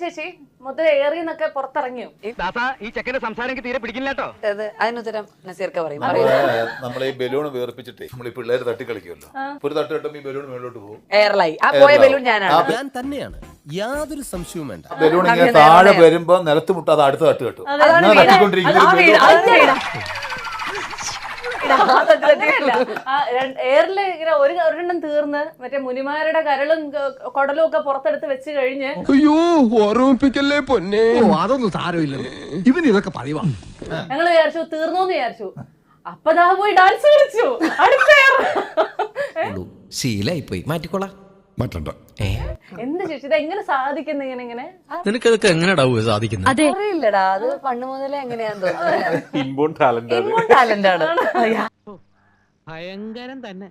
ചേച്ചി മൊത്തം ഏറിന്നൊക്കെ പുറത്തിറങ്ങിയോ? ഈ ചെക്കന്റെ സംസാരം തീരെ പിടിക്കില്ല കേട്ടോ. അതിനുത്തരം നസീർക്ക പറയും. നമ്മൾ ഈ ബലൂൺ വേർപ്പിച്ചിട്ടേ നമ്മൾ ഈ പിള്ളേര് തട്ടി കളിക്കുമല്ലോ. ഒരു തട്ട് കിട്ടുമ്പോൾ ഈ ബലൂൺ മേലോട്ട് പോകും. എയർലൈൻ ആ പോയ ബലൂൺ ഞാനാണ്. ഞാൻ തന്നെയാണ്, യാതൊരു സംശയവും വേണ്ട. ബലൂൺ ഇങ്ങനെ താഴെ വരുമ്പോ നിലത്ത് മുട്ടാതെ അടുത്ത തട്ട് കിട്ടും. എയറില് ഇങ്ങനെ ഒരെണ്ണം തീർന്ന് മറ്റേ മുനിമാരുടെ കരളും കുടലും ഒക്കെ പുറത്തെടുത്ത് വെച്ച് കഴിഞ്ഞ് അയ്യോ ഓർമ്മിപ്പിക്കല്ലേ പൊന്നെ. അതൊന്നും സാരമില്ല, ഇവന് ഇതൊക്കെ പതിവാ. ഞങ്ങള് വിചാരിച്ചു തീർന്നോന്ന് വിചാരിച്ചു. അപ്പതാ പോയി ഡാൻസ് കളിച്ചു. അടുത്ത ശീലായിപ്പോയി, മാറ്റിക്കോളാം. മാറ്റണ്ട. എന്ത് ചേച്ചി ഇത് എങ്ങനെ സാധിക്കുന്ന ഇങ്ങനെ നിനക്കതൊക്കെ എങ്ങനെയാ സാധിക്കുന്നത്? അറിയില്ലടാ, അത് പണ്ട് മുതലേ എങ്ങനെയാന്ന് തോന്നുന്നു. ഇൻബോൺ ടാലന്റ് ടാലന്റ് ആണ്. ഭയങ്കരം തന്നെ.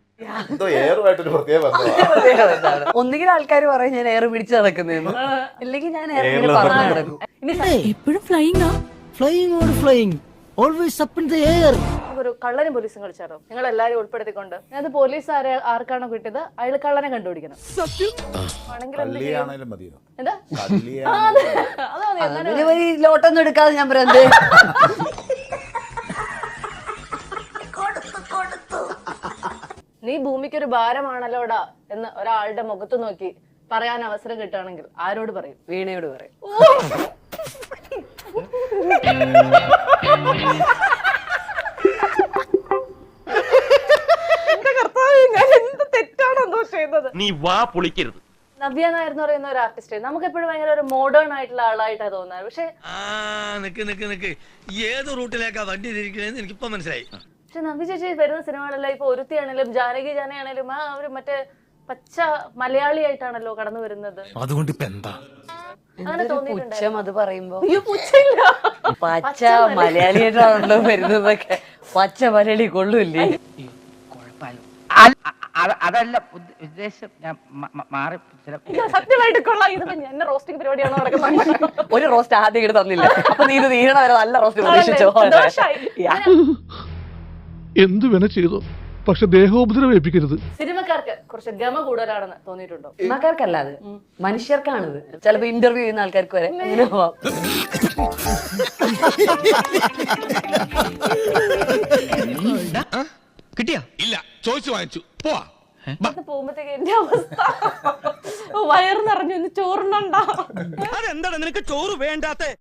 എന്തോ എയറുമായിട്ടൊരു പ്രത്യേക ബന്ധമാണ്. ഒന്നുകിൽ ആൾക്കാർ പറയും ഞാൻ എയർ പിടിച്ച് നടക്കുന്നതെന്ന്, ഇല്ലെങ്കിൽ ഞാൻ എയർ പറഞ്ഞു നടക്കും. എപ്പോഴും flying flying or flying always up in the air. ഒരു കള്ളനും പോലീസും കളിച്ചാലോ? നിങ്ങൾ എല്ലാരും ഉൾപ്പെടുത്തിക്കൊണ്ട് അത് പോലീസ് ആർക്കാണോ കിട്ടിയത് അയാൾ കള്ളനെ കണ്ടുപിടിക്കണം. കള്ളിയാണേലും മതിയോ? എന്താ ലോട്ടൊന്നും എടുക്കാതെ ഞാൻ പറയുന്നത്. നീ ഭൂമിക്കൊരു ഭാരമാണല്ലോടാ എന്ന് ഒരാളുടെ മുഖത്ത് നോക്കി പറയാൻ അവസരം കിട്ടുകയാണെങ്കിൽ ആരോട് പറയും? വീണയോട് പറയും. നീ വാ പൊളിക്കരുത്. നവ്യ നായർ എന്ന് പറയുന്ന ഒരു ആർട്ടിസ്റ്റ് നമുക്ക് എപ്പോഴും ഭയങ്കര ഒരു മോഡേൺ ആയിട്ടുള്ള ആളായിട്ടാണ് തോന്നുന്നത്. പക്ഷെ ഏത് റൂട്ടിലേക്കാ വണ്ടി തിരിക്കണേന്ന് എനിക്കിപ്പോ മനസ്സിലായി. പക്ഷെ നവ്യ ചേച്ചി വരുന്ന സിനിമകളെല്ലാം ഇപ്പൊ ഒരുത്തിയാണേലും ജാനകിയാണേലും ആ ഒരു മറ്റേ പച്ച മലയാളിയായിട്ടാണല്ലോ കടന്നു വരുന്നത്. അതുകൊണ്ട് ഇപ്പൊ എന്താ അങ്ങനെ തോന്നിയിട്ടുണ്ടോ? പുച്ഛം അത് പറയുമ്പോ പുച്ഛമില്ല, പച്ച മലയാളിയായിട്ടാണല്ലോ വരുന്നതൊക്കെ. പച്ച മലയാളി കൊള്ളൂല്ലേ? അതല്ല ഉദ്ദേശം, ഞാൻ മാറി. സത്യമായിട്ട് കൊള്ളാം. ഇത് എന്നെ റോസ്റ്റിംഗ് പരിപാടിയാണോ നടക്കുന്നത്? ഒരു റോസ്റ്റ് ആദ്യം ഇങ്ങോട്ട് തന്നില്ല, അപ്പൊ നീ ഇത് തീരണ വരെ നല്ല റോസ്റ്റ് പ്രതീക്ഷിച്ചോ? എന്തു വേണ ചെയ്തോ, പക്ഷെ ദേഹോപദ്രവം ഏൽപ്പിക്കരുത്. സിനിമക്കാർക്ക് കുറച്ച് ഗമ കൂടുതലാണെന്ന് തോന്നിയിട്ടുണ്ടോ? സിനിമക്കാർക്കല്ല, അത് മനുഷ്യർക്കാണിത്. ചിലപ്പോ ഇന്റർവ്യൂ ചെയ്യുന്ന ആൾക്കാർക്ക് വരെ അങ്ങനെ പോവാം. കിട്ടിയാ? ഇല്ല, ചോദിച്ചു വാങ്ങിച്ചു പോവാ. പോകുമ്പോഴത്തേക്ക് എന്റെ അവസ്ഥ വയറ് നിറഞ്ഞു ചോറുണ്ടോ? അതെന്താണ് നിനക്ക് ചോറ് വേണ്ടാത്ത?